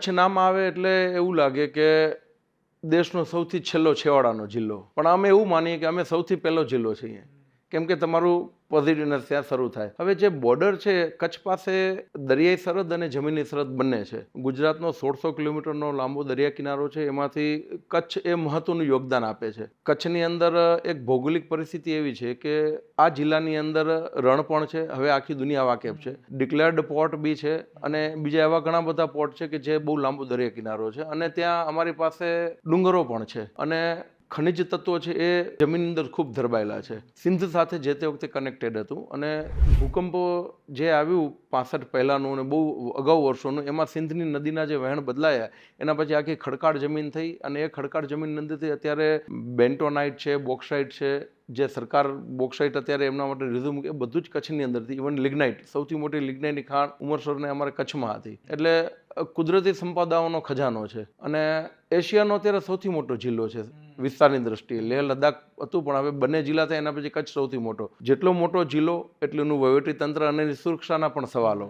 કચ્છ નામ આવે એટલે એવું લાગે કે દેશનો સૌથી છેલ્લો છેવાડાનો જિલ્લો, પણ અમે એવું માનીએ કે અમે સૌથી પહેલો જિલ્લો છીએ, કેમ કે તમારું પોઝિટિવનેસ ત્યાં શરૂ થાય. હવે જે બોર્ડર છે, કચ્છ પાસે દરિયાઈ સરહદ અને જમીની સરહદ બંને છે. ગુજરાતનો 1600 કિલોમીટરનો લાંબો દરિયા કિનારો છે, એમાંથી કચ્છ એ મહત્વનું યોગદાન આપે છે. કચ્છની અંદર એક ભૌગોલિક પરિસ્થિતિ એવી છે કે આ જિલ્લાની અંદર રણ પણ છે, હવે આખી દુનિયા વાકેફ છે, ડિક્લેર્ડ પોર્ટ બી છે, અને બીજા એવા ઘણા બધા પોર્ટ છે કે જે બહુ લાંબો દરિયા કિનારો છે, અને ત્યાં અમારી પાસે ડુંગરો પણ છે, અને ખનિજ તત્વો છે એ જમીનની અંદર ખૂબ ધરબાયેલા છે. સિંધ સાથે જે તે વખતે કનેક્ટેડ હતું, અને ભૂકંપ જે આવ્યું 65 પહેલાંનું અને બહુ અગાઉ વર્ષોનું, એમાં સિંધની નદીના જે વહેણ બદલાયા, એના પછી આખી ખડકાળ જમીન થઈ, અને એ ખડકાળ જમીન અંદરથી અત્યારે બેન્ટોનાઇટ છે, બોક્સાઇટ છે, જે સરકાર બોક્સાઇટ અત્યારે એમના માટે રિઝ્યુમ, એ બધું જ કચ્છની અંદરથી, ઇવન લિગ્નાઇટ, સૌથી મોટી લિગ્નાઇટની ખાણ ઉમરસરને અમારે કચ્છમાં હતી. એટલે કુદરતી સંપદાઓનો ખજાનો છે, અને એશિયાનો અત્યારે સૌથી મોટો જિલ્લો છે વિસ્તારની દ્રષ્ટિએ. લેહ લદ્દાખ હતું, પણ હવે બંને જિલ્લા થાય એના પછી કચ્છ સૌથી મોટો. જેટલો મોટો જિલ્લો એટલું વહીવટી તંત્ર અને સુરક્ષાના પણ સવાલો.